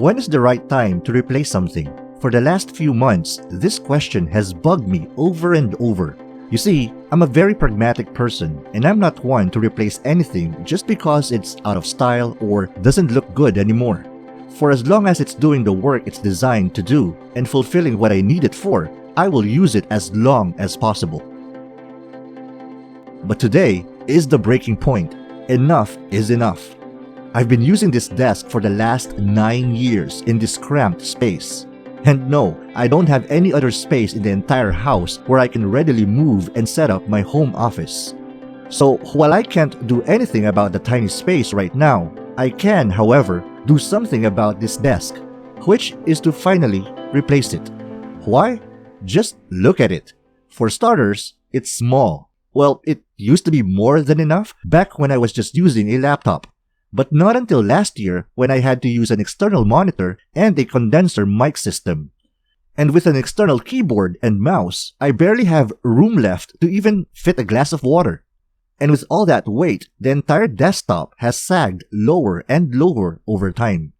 When is the right time to replace something? For the last few months, this question has bugged me over and over. You see, I'm a very pragmatic person, and I'm not one to replace anything just because it's out of style or doesn't look good anymore. For as long as it's doing the work it's designed to do and fulfilling what I need it for, I will use it as long as possible. But today is the breaking point. Enough is enough. I've been using this desk for the last 9 years in this cramped space. And no, I don't have any other space in the entire house where I can readily move and set up my home office. So while I can't do anything about the tiny space right now, I can, however, do something about this desk, which is to finally replace it. Why? Just look at it. For starters, it's small. Well, it used to be more than enough back when I was just using a laptop. But not until last year when I had to use an external monitor and a condenser mic system. And with an external keyboard and mouse, I barely have room left to even fit a glass of water. And with all that weight, the entire desktop has sagged lower and lower over time.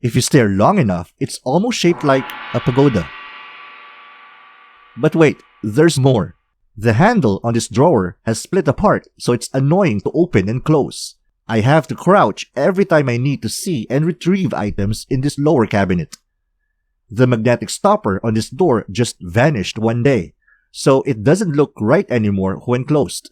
If you stare long enough, it's almost shaped like a pagoda. But wait, there's more. The handle on this drawer has split apart, so it's annoying to open and close. I have to crouch every time I need to see and retrieve items in this lower cabinet. The magnetic stopper on this door just vanished one day, so it doesn't look right anymore when closed.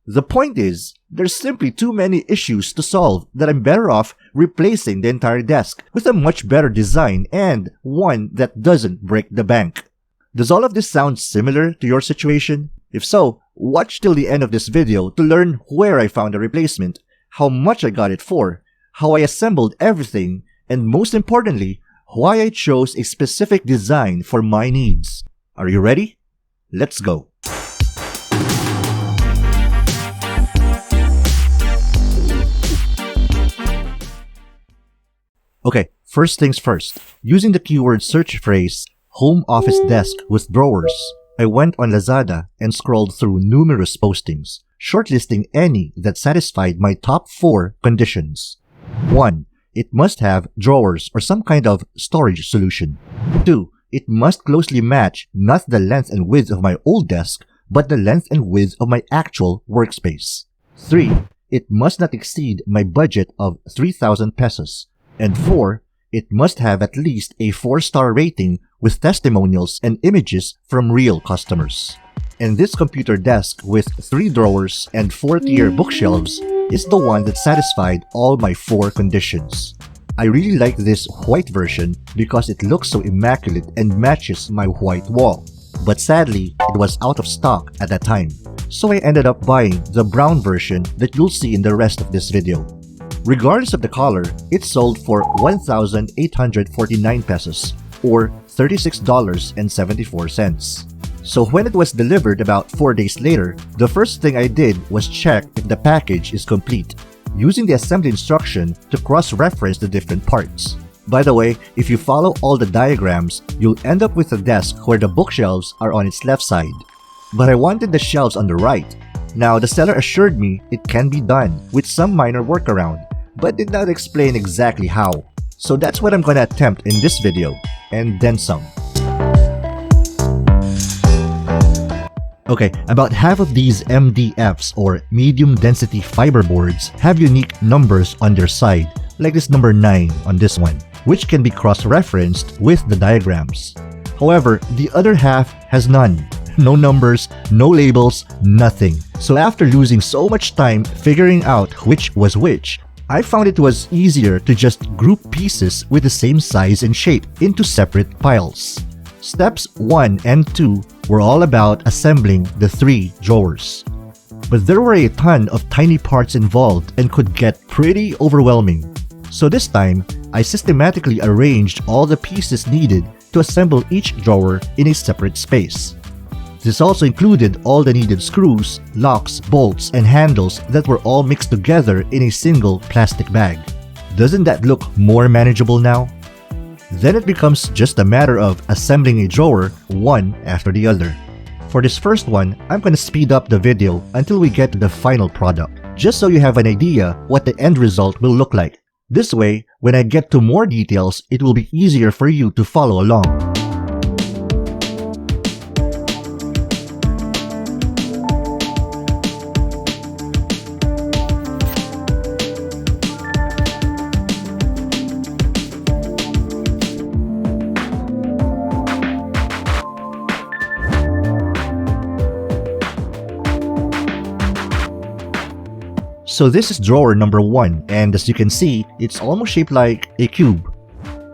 The point is, there's simply too many issues to solve that I'm better off replacing the entire desk with a much better design and one that doesn't break the bank. Does all of this sound similar to your situation? If so, watch till the end of this video to learn where I found a replacement, how much I got it for, how I assembled everything, and most importantly, why I chose a specific design for my needs. Are you ready? Let's go. Okay, first things first. Using the keyword search phrase, home office desk with drawers, I went on Lazada and scrolled through numerous postings, shortlisting any that satisfied my top 4 conditions. 1. It must have drawers or some kind of storage solution. 2. It must closely match not the length and width of my old desk, but the length and width of my actual workspace. 3. It must not exceed my budget of 3,000 pesos. And 4. It must have at least a 4-star rating with testimonials and images from real customers. And this computer desk with 3 drawers and 4-tier bookshelves is the one that satisfied all my 4 conditions. I really like this white version because it looks so immaculate and matches my white wall. But sadly, it was out of stock at that time, so I ended up buying the brown version that you'll see in the rest of this video. Regardless of the color, it sold for 1,849 pesos or $36.74. So when it was delivered about 4 days later, the first thing I did was check if the package is complete, using the assembly instruction to cross-reference the different parts. By the way, if you follow all the diagrams, you'll end up with a desk where the bookshelves are on its left side. But I wanted the shelves on the right. Now, the seller assured me it can be done with some minor workaround, but did not explain exactly how. So that's what I'm gonna attempt in this video, and then some. Okay, about half of these MDFs or medium density fiber boards have unique numbers on their side, like this number 9 on this one, which can be cross-referenced with the diagrams. However, the other half has none. No numbers, no labels, nothing. So after losing so much time figuring out which was which, I found it was easier to just group pieces with the same size and shape into separate piles. Steps 1 and 2 were all about assembling the 3 drawers. But there were a ton of tiny parts involved and could get pretty overwhelming. So this time, I systematically arranged all the pieces needed to assemble each drawer in a separate space. This also included all the needed screws, locks, bolts, and handles that were all mixed together in a single plastic bag. Doesn't that look more manageable now? Then it becomes just a matter of assembling a drawer one after the other. For this first one, I'm gonna speed up the video until we get to the final product, just so you have an idea what the end result will look like. This way, When I get to more details, it will be easier for you to follow along. So this is drawer number 1, and as you can see, it's almost shaped like a cube.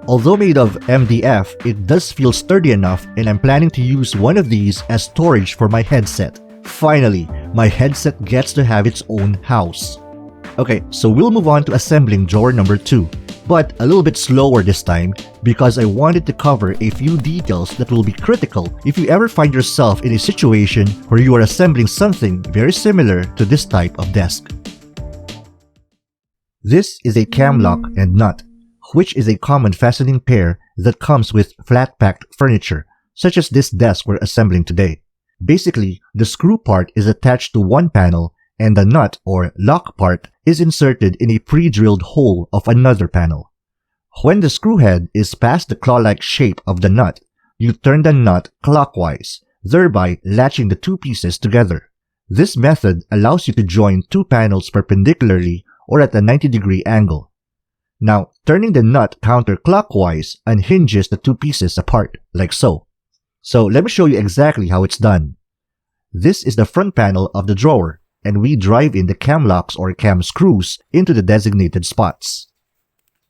Although made of MDF, it does feel sturdy enough, and I'm planning to use one of these as storage for my headset. Finally, my headset gets to have its own house. Okay, so we'll move on to assembling drawer number 2, but a little bit slower this time because I wanted to cover a few details that will be critical if you ever find yourself in a situation where you are assembling something very similar to this type of desk. This is a cam lock and nut, which is a common fastening pair that comes with flat-packed furniture, such as this desk we're assembling today. Basically, the screw part is attached to one panel, and the nut or lock part is inserted in a pre-drilled hole of another panel. When the screw head is past the claw-like shape of the nut, you turn the nut clockwise, thereby latching the two pieces together. This method allows you to join two panels perpendicularly or at a 90-degree angle. Now, turning the nut counterclockwise unhinges the two pieces apart, like so. So let me show you exactly how it's done. This is the front panel of the drawer, and we drive in the cam locks or cam screws into the designated spots.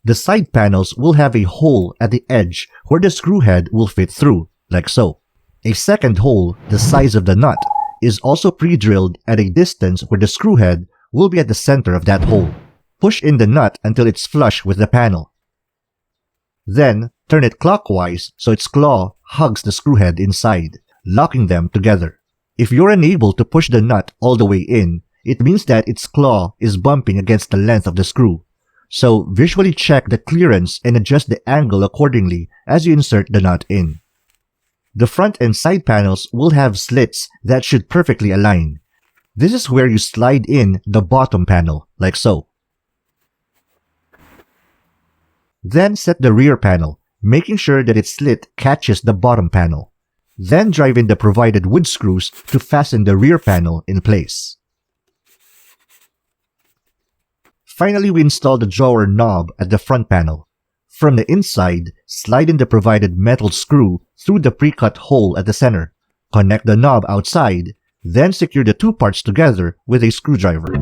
The side panels will have a hole at the edge where the screw head will fit through, like so. A second hole, the size of the nut, is also pre-drilled at a distance where the screw head will be at the center of that hole. Push in the nut until it's flush with the panel. Then, turn it clockwise so its claw hugs the screw head inside, locking them together. If you're unable to push the nut all the way in, it means that its claw is bumping against the length of the screw. So, visually check the clearance and adjust the angle accordingly as you insert the nut in. The front and side panels will have slits that should perfectly align. This is where you slide in the bottom panel, like so. Then set the rear panel, making sure that its slit catches the bottom panel. Then drive in the provided wood screws to fasten the rear panel in place. Finally, we install the drawer knob at the front panel. From the inside, slide in the provided metal screw through the pre-cut hole at the center. Connect the knob outside, then secure the two parts together with a screwdriver.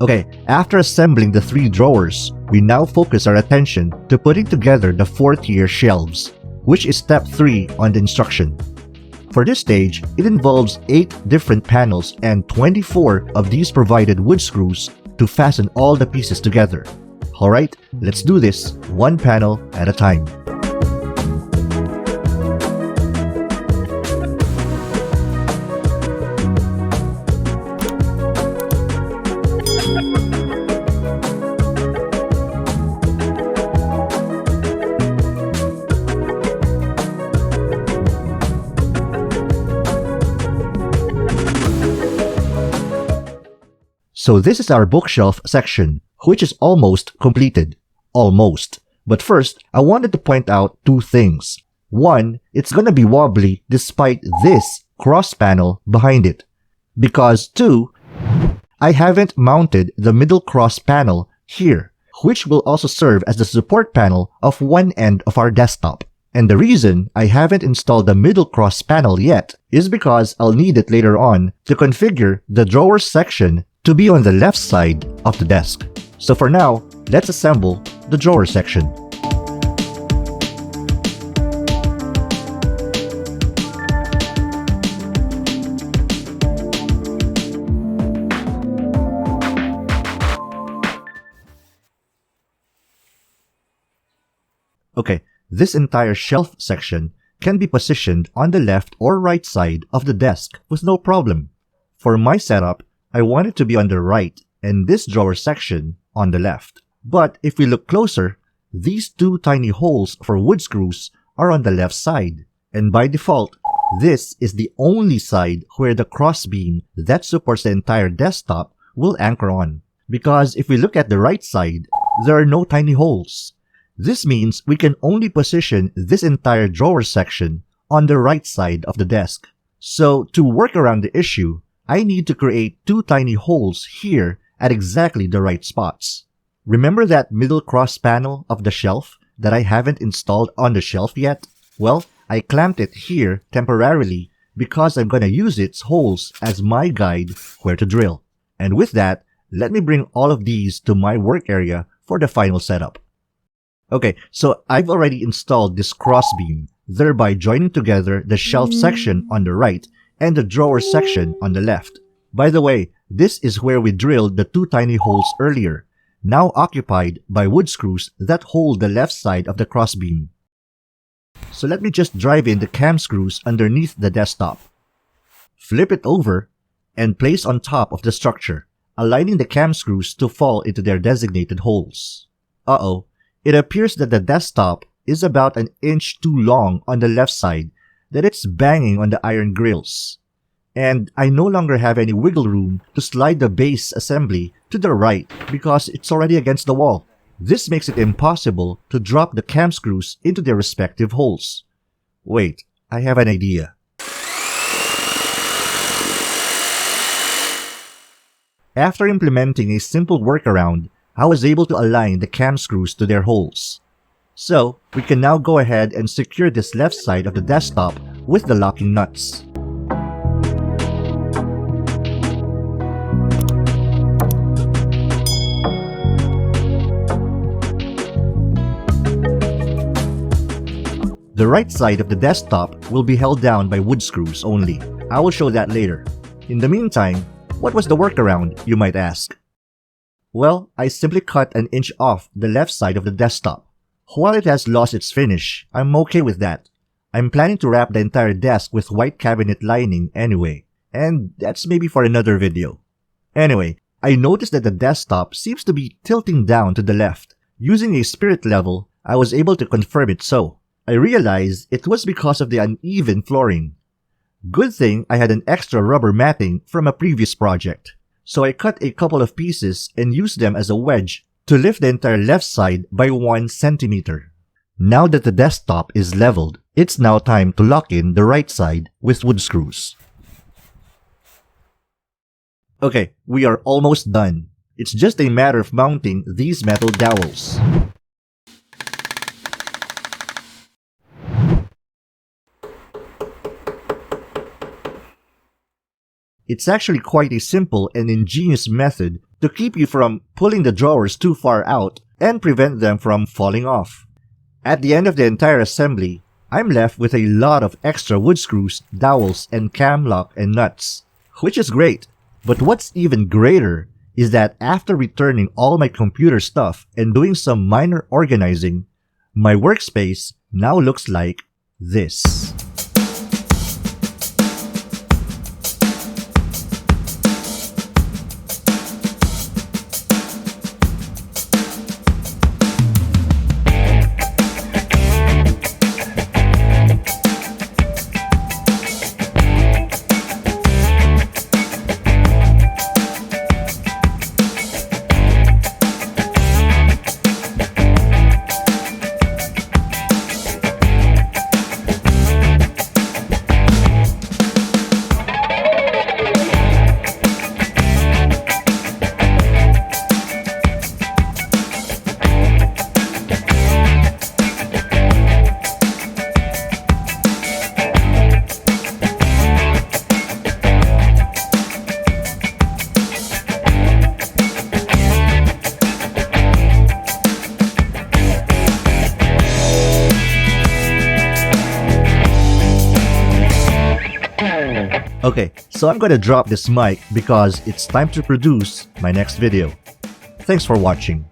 Okay, after assembling the three drawers, we now focus our attention to putting together the 4-tier shelves, which is step 3 on the instruction. For this stage, it involves 8 different panels and 24 of these provided wood screws to fasten all the pieces together. Alright, let's do this one panel at a time. So this is our bookshelf section, which is almost completed. Almost. But first, I wanted to point out 2 things. 1, it's gonna be wobbly despite this cross panel behind it. Because 2, I haven't mounted the middle cross panel here, which will also serve as the support panel of one end of our desktop. And the reason I haven't installed the middle cross panel yet is because I'll need it later on to configure the drawers section to be on the left side of the desk. So for now, let's assemble the drawer section. Okay, this entire shelf section can be positioned on the left or right side of the desk with no problem. For my setup, I want it to be on the right and this drawer section on the left. But if we look closer, these 2 tiny holes for wood screws are on the left side. And by default, this is the only side where the crossbeam that supports the entire desktop will anchor on. because if we look at the right side, there are no tiny holes. This means we can only position this entire drawer section on the right side of the desk. So to work around the issue, I need to create 2 tiny holes here at exactly the right spots. Remember that middle cross panel of the shelf that I haven't installed on the shelf yet? Well, I clamped it here temporarily because I'm gonna use its holes as my guide where to drill. And with that, let me bring all of these to my work area for the final setup. Okay, so I've already installed this crossbeam, thereby joining together the shelf section on the right and the drawer section on the left. By the way, this is where we drilled the 2 tiny holes earlier, now occupied by wood screws that hold the left side of the crossbeam. So let me just drive in the cam screws underneath the desktop. Flip it over and place on top of the structure, aligning the cam screws to fall into their designated holes. Uh-oh, it appears that the desktop is about an inch too long on the left side, that it's banging on the iron grills. And I no longer have any wiggle room to slide the base assembly to the right because it's already against the wall. This makes it impossible to drop the cam screws into their respective holes. Wait, I have an idea. After implementing a simple workaround, I was able to align the cam screws to their holes. So, we can now go ahead and secure this left side of the desktop with the locking nuts. The right side of the desktop will be held down by wood screws only. I will show that later. In the meantime, what was the workaround, you might ask? Well, I simply cut an inch off the left side of the desktop. While it has lost its finish, I'm okay with that. I'm planning to wrap the entire desk with white cabinet lining anyway, and that's maybe for another video. Anyway, I noticed that the desktop seems to be tilting down to the left. Using a spirit level, I was able to confirm it so. I realized it was because of the uneven flooring. Good thing I had an extra rubber matting from a previous project. So I cut a couple of pieces and used them as a wedge to lift the entire left side by 1 centimeter. Now that the desktop is leveled, it's now time to lock in the right side with wood screws. Okay, we are almost done. It's just a matter of mounting these metal dowels. It's actually quite a simple and ingenious method to keep you from pulling the drawers too far out and prevent them from falling off. At the end of the entire assembly, I'm left with a lot of extra wood screws, dowels, and cam lock and nuts, which is great. But what's even greater is that after returning all my computer stuff and doing some minor organizing, my workspace now looks like this. Okay, so I'm gonna drop this mic because it's time to produce my next video. Thanks for watching.